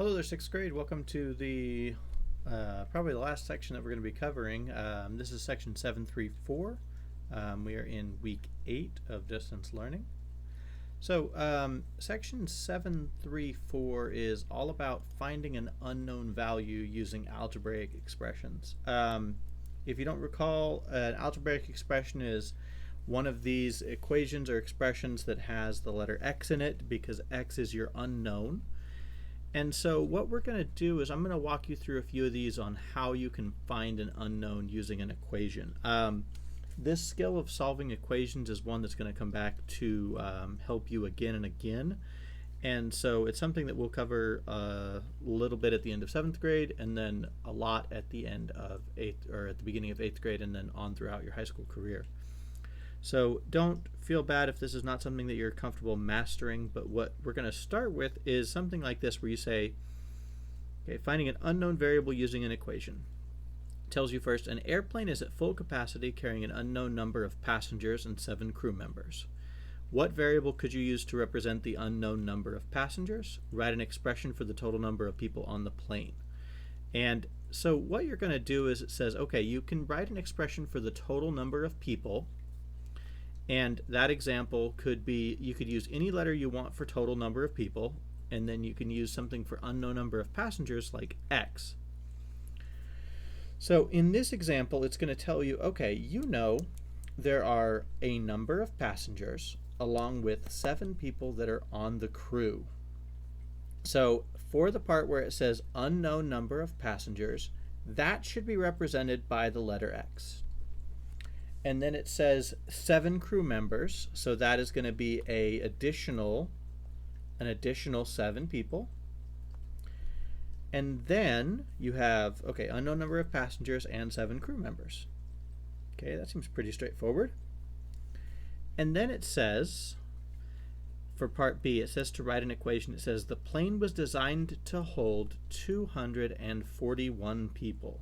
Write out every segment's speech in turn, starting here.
Hello there, 6th grade. Welcome to the probably the last section that we're going to be covering. This is section 734. We are in week 8 of distance learning. So section 734 is all about finding an unknown value using algebraic expressions. If you don't recall, an algebraic expression is one of these equations or expressions that has the letter x in it because x is your unknown. And so what we're going to do is I'm going to walk you through a few of these on how you can find an unknown using an equation. This skill of solving equations is one that's going to come back to help you again and again. And so it's something that we'll cover a little bit at the end of 7th grade and then a lot at the end of 8th or at the beginning of 8th grade and then on throughout your high school career. So don't feel bad if this is not something that you're comfortable mastering, but what we're going to start with is something like this where you say, okay, finding an unknown variable using an equation. It tells you first, an airplane is at full capacity carrying an unknown number of passengers and 7 crew members. What variable could you use to represent the unknown number of passengers? Write an expression for the total number of people on the plane. And so what you're going to do is it says, okay, you can write an expression for the total number of people. And that example could be, you could use any letter you want for total number of people, and then you can use something for unknown number of passengers like x. So in this example, it's going to tell you, okay, you know there are a number of passengers along with 7 people that are on the crew. So for the part where it says unknown number of passengers, that should be represented by the letter x. And then it says 7 crew members, so that is going to be an additional 7 people. And then you have, okay, unknown number of passengers and 7 crew members. Okay, that seems pretty straightforward. And then it says, for part B, it says to write an equation. It says the plane was designed to hold 241 people.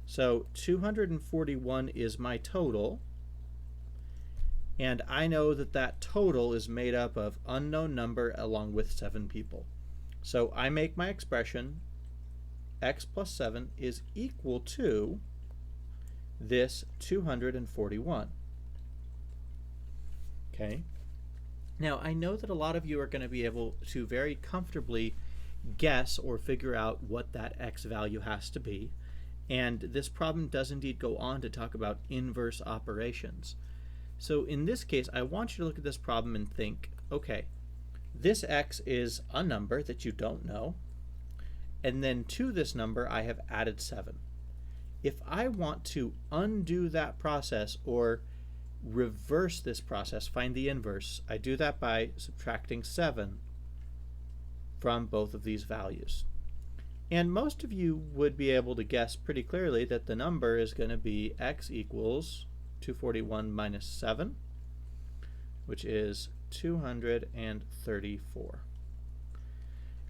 So 241 is my total, and I know that that total is made up of unknown number along with 7 people. So I make my expression x plus 7 is equal to this 241. Okay. Now I know that a lot of you are going to be able to very comfortably guess or figure out what that x value has to be. And this problem does indeed go on to talk about inverse operations. So in this case, I want you to look at this problem and think, okay, this x is a number that you don't know, and then to this number I have added 7. If I want to undo that process or reverse this process, find the inverse, I do that by subtracting 7 from both of these values. And most of you would be able to guess pretty clearly that the number is going to be x equals 241 minus 7, which is 234.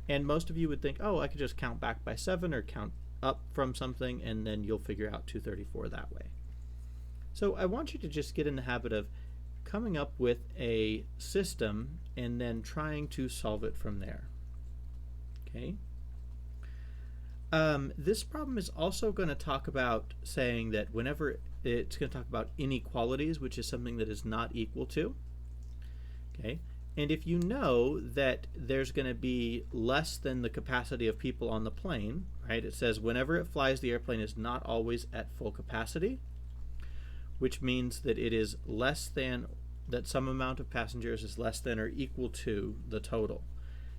And most of you would think, oh, I could just count back by 7 or count up from something, and then you'll figure out 234 that way. So I want you to just get in the habit of coming up with a system and then trying to solve it from there. Okay? This problem is also going to talk about saying that whenever it's going to talk about inequalities, which is something that is not equal to. Okay, and if you know that there's going to be less than the capacity of people on the plane, right? It says whenever it flies, the airplane is not always at full capacity, which means that it is less than, that some amount of passengers is less than or equal to the total.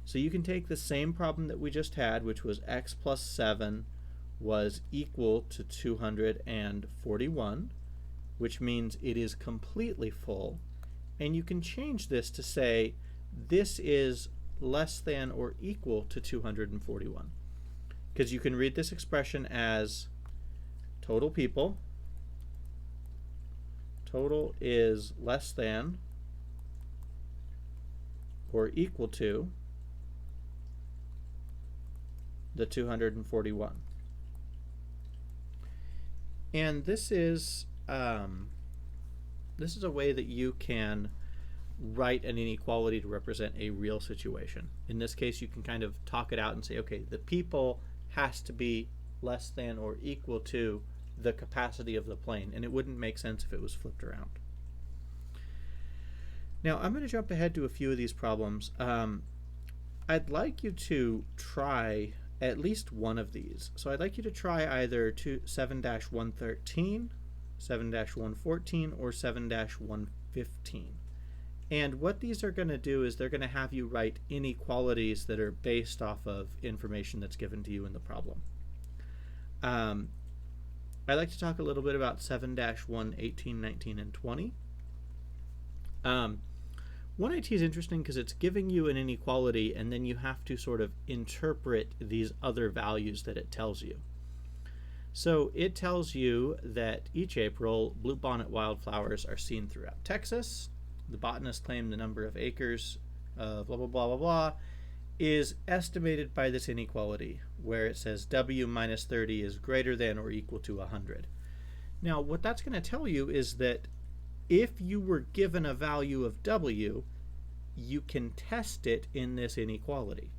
So you can take the same problem that we just had, which was x plus 7 was equal to 241, which means it is completely full. And you can change this to say this is less than or equal to 241. Because you can read this expression as total people, total is less than or equal to the 241. And this is a way that you can write an inequality to represent a real situation. In this case, you can kind of talk it out and say, okay, the people has to be less than or equal to the capacity of the plane, and it wouldn't make sense if it was flipped around. Now, I'm going to jump ahead to a few of these problems. I'd like you to try at least one of these. So I'd like you to try either 7-113, 7-114, or 7-115. And what these are going to do is they're going to have you write inequalities that are based off of information that's given to you in the problem. I'd like to talk a little bit about 7-1, 18, 19, and 20. 1IT is interesting because it's giving you an inequality, and then you have to sort of interpret these other values that it tells you. So it tells you that each April, bluebonnet wildflowers are seen throughout Texas. The botanists claim the number of acres of blah, blah, blah, blah, blah is estimated by this inequality, where it says W minus 30 is greater than or equal to 100. Now, what that's going to tell you is that if you were given a value of W, you can test it in this inequality.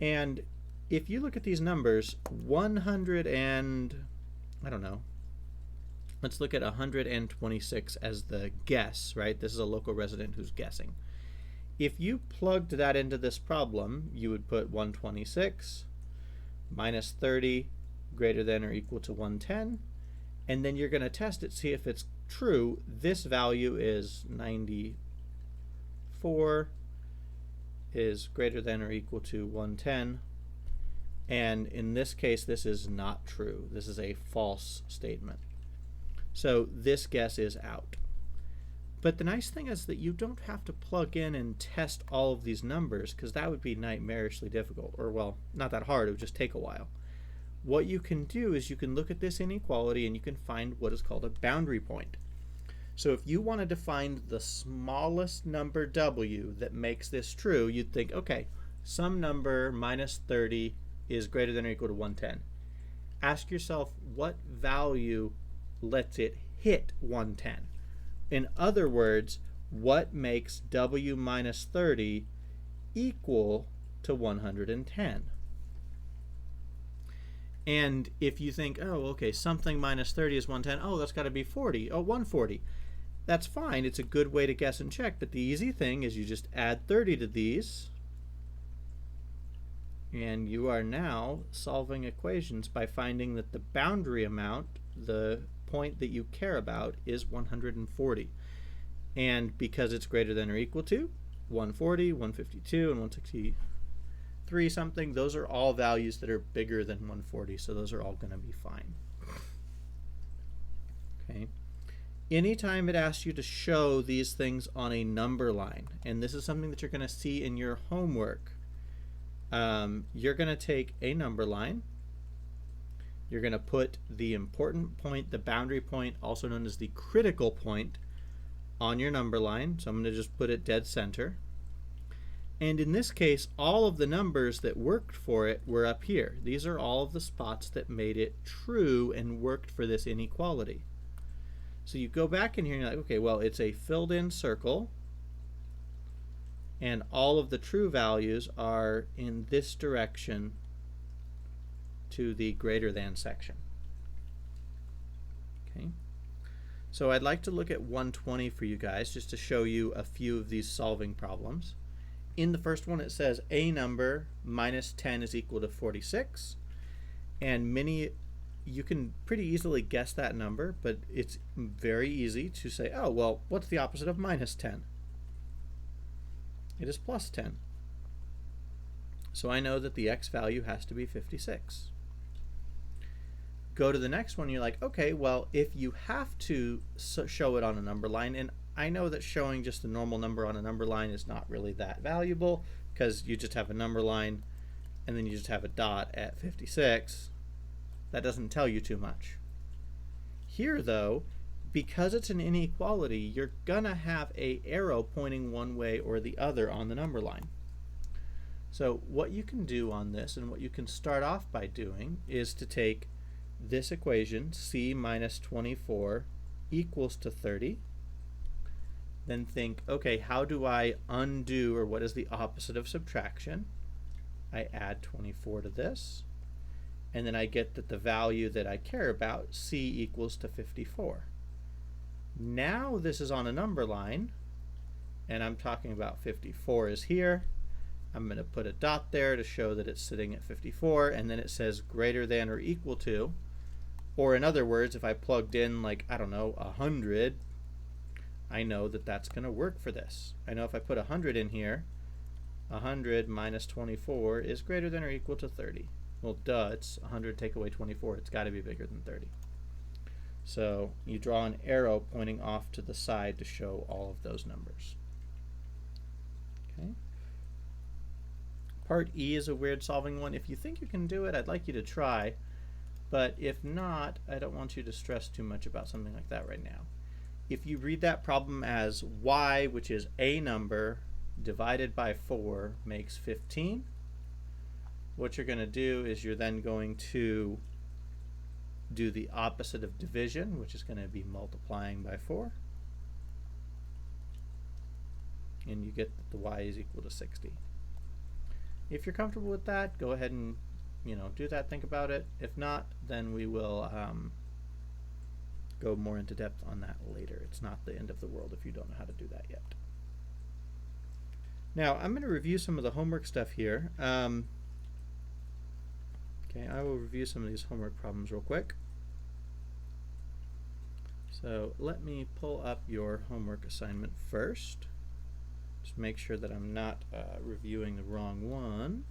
And if you look at these numbers, 100 and, I don't know, let's look at 126 as the guess, right? This is a local resident who's guessing. If you plugged that into this problem, you would put 126 minus 30 greater than or equal to 110, and then you're going to test it, see if it's true. This value is 94 is greater than or equal to 110, and in this case this is not true. This is a false statement. So this guess is out. But the nice thing is that you don't have to plug in and test all of these numbers, because that would be nightmarishly difficult, or well, not that hard, it would just take a while. What you can do is you can look at this inequality and you can find what is called a boundary point. So if you wanted to find the smallest number W that makes this true, you'd think, okay, some number minus 30 is greater than or equal to 110. Ask yourself what value lets it hit 110. In other words, what makes W minus 30 equal to 110? And if you think, oh, okay, something minus 30 is 110, oh, that's got to be 40, oh, 140. That's fine, it's a good way to guess and check, but the easy thing is you just add 30 to these, and you are now solving equations by finding that the boundary amount, the point that you care about, is 140. And because it's greater than or equal to 140, 152, and 163 something, those are all values that are bigger than 140, so those are all going to be fine. Okay. Anytime it asks you to show these things on a number line, and this is something that you're going to see in your homework, you're going to take a number line. You're going to put the important point, the boundary point, also known as the critical point, on your number line. So I'm going to just put it dead center. And in this case, all of the numbers that worked for it were up here. These are all of the spots that made it true and worked for this inequality. So you go back in here and you're like, okay, well, it's a filled in circle, and all of the true values are in this direction to the greater than section. Okay. So I'd like to look at 120 for you guys, just to show you a few of these solving problems. In the first one, it says a number minus 10 is equal to 46, and you can pretty easily guess that number, but it's very easy to say, oh, well, what's the opposite of minus 10? It is plus 10. So I know that the x value has to be 56. Go to the next one, you're like, okay, well, if you have to show it on a number line, and I know that showing just a normal number on a number line is not really that valuable, because you just have a number line and then you just have a dot at 56. That doesn't tell you too much. Here, though, because it's an inequality, you're gonna have an arrow pointing one way or the other on the number line. So what you can do on this, and what you can start off by doing, is to take this equation, c minus 24 equals to 30, then think, okay, how do I undo, or what is the opposite of subtraction? I add 24 to this, and then I get that the value that I care about, C, equals to 54. Now this is on a number line, and I'm talking about 54 is here. I'm going to put a dot there to show that it's sitting at 54, and then it says greater than or equal to, or in other words, if I plugged in, like, I don't know, 100, I know that that's going to work for this. I know if I put 100 in here, 100 minus 24 is greater than or equal to 30. Well, duh, it's 100 take away 24. It's got to be bigger than 30. So you draw an arrow pointing off to the side to show all of those numbers. Okay. Part E is a weird solving one. If you think you can do it, I'd like you to try. But if not, I don't want you to stress too much about something like that right now. If you read that problem as y, which is a number, divided by 4 makes 15, what you're going to do is you're then going to do the opposite of division, which is going to be multiplying by 4. And you get that the y is equal to 60. If you're comfortable with that, go ahead and do that, think about it. If not, then we will go more into depth on that later. It's not the end of the world if you don't know how to do that yet. Now, I'm going to review some of the homework stuff here. Okay, I will review some of these homework problems real quick. So let me pull up your homework assignment first. Just make sure that I'm not reviewing the wrong one.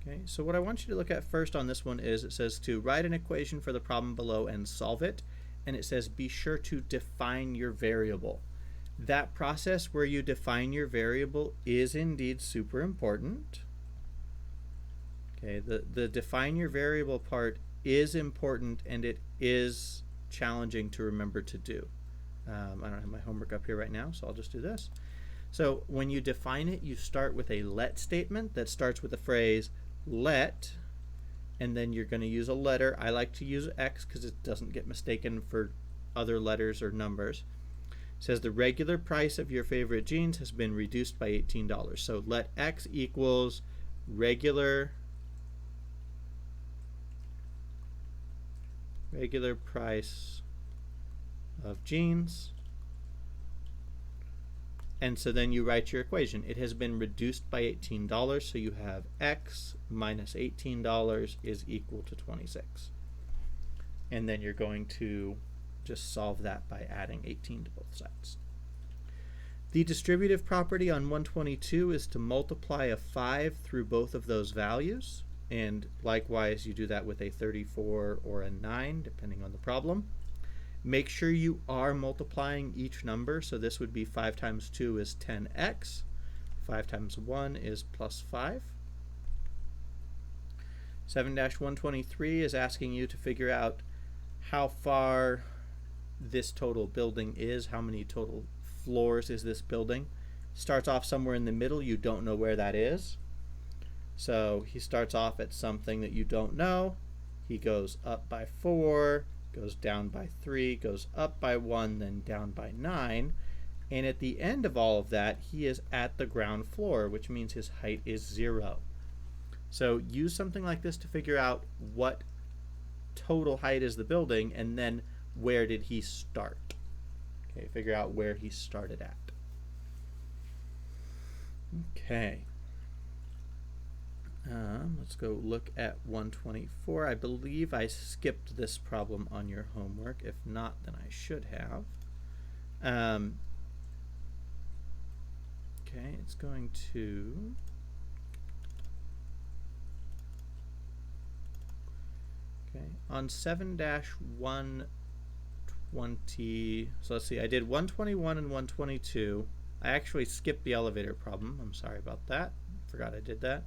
Okay, so what I want you to look at first on this one is it says to write an equation for the problem below and solve it. And it says be sure to define your variable. That process where you define your variable is indeed super important. Okay, the define your variable part is important, and it is challenging to remember to do. I don't have my homework up here right now, so I'll just do this. So when you define it, you start with a let statement that starts with the phrase let, and then you're going to use a letter. I like to use X because it doesn't get mistaken for other letters or numbers. It says the regular price of your favorite jeans has been reduced by $18. So let X equals regular price of jeans. And so then you write your equation. It has been reduced by $18, so you have X minus $18 is equal to 26. And then you're going to just solve that by adding 18 to both sides. The distributive property on 122 is to multiply a 5 through both of those values. And likewise, you do that with a 34 or a 9, depending on the problem. Make sure you are multiplying each number. So this would be 5 times 2 is 10x. 5 times 1 is plus 5. 7-123 is asking you to figure out how far this total building is. How many total floors is this building? Starts off somewhere in the middle. You don't know where that is. So he starts off at something that you don't know. He goes up by 4. Goes down by 3, goes up by 1, then down by 9. And at the end of all of that, he is at the ground floor, which means his height is 0. So use something like this to figure out what total height is the building, and then where did he start. Okay, figure out where he started at. Okay. Let's go look at 124. I believe I skipped this problem on your homework. If not, then I should have. Okay, it's going to... Okay, on 7-120, so let's see, I did 121 and 122. I actually skipped the elevator problem. I'm sorry about that. Forgot I did that.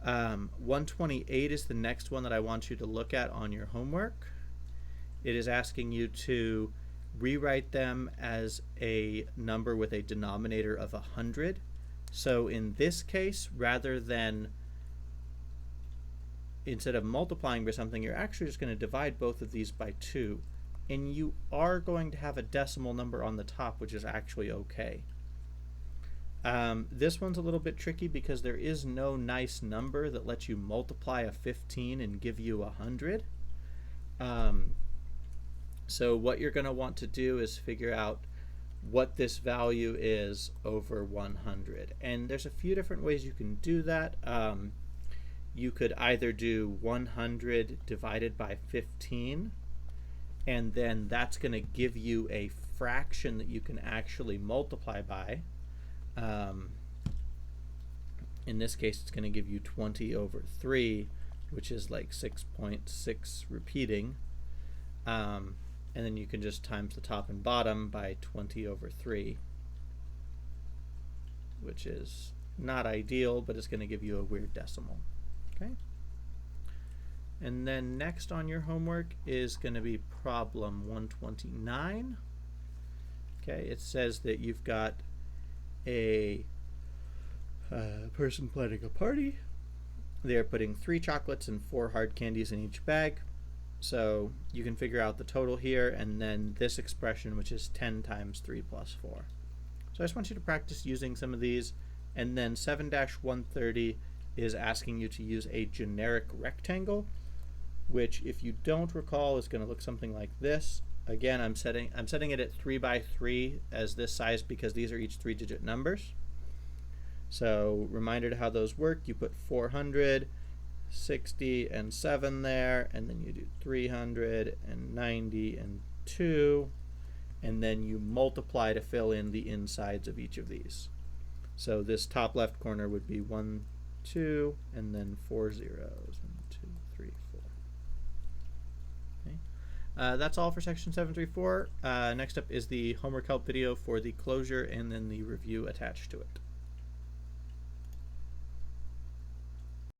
128 is the next one that I want you to look at on your homework. It is asking you to rewrite them as a number with a denominator of 100. So in this case, rather than instead of multiplying by something, you're actually just going to divide both of these by 2. and you are going to have a decimal number on the top, which is actually okay. This one's a little bit tricky because there is no nice number that lets you multiply a 15 and give you 100. So what you're going to want to do is figure out what this value is over 100. And there's a few different ways you can do that. You could either do 100 divided by 15, and then that's going to give you a fraction that you can actually multiply by. In this case, it's going to give you 20 over 3, which is like 6.6 repeating. And then you can just times the top and bottom by 20 over 3, which is not ideal, but it's going to give you a weird decimal. Okay. And then next on your homework is going to be problem 129. Okay, it says that you've got a person planning a party. They're putting 3 chocolates and 4 hard candies in each bag. So you can figure out the total here, and then this expression, which is 10 times 3 plus 4. So I just want you to practice using some of these. And then 7-130 is asking you to use a generic rectangle, which, if you don't recall, is going to look something like this. Again, I'm setting it at 3 by 3 as this size because these are each 3-digit numbers. So reminder to how those work: you put 400, 60, and 7 there, and then you do 300 and 90 and 2, and then you multiply to fill in the insides of each of these. So this top left corner would be 1, 2, and then 4 zeros. 1, 2, 3, 4. Okay. That's all for section 734. Next up is the homework help video for the closure and then the review attached to it.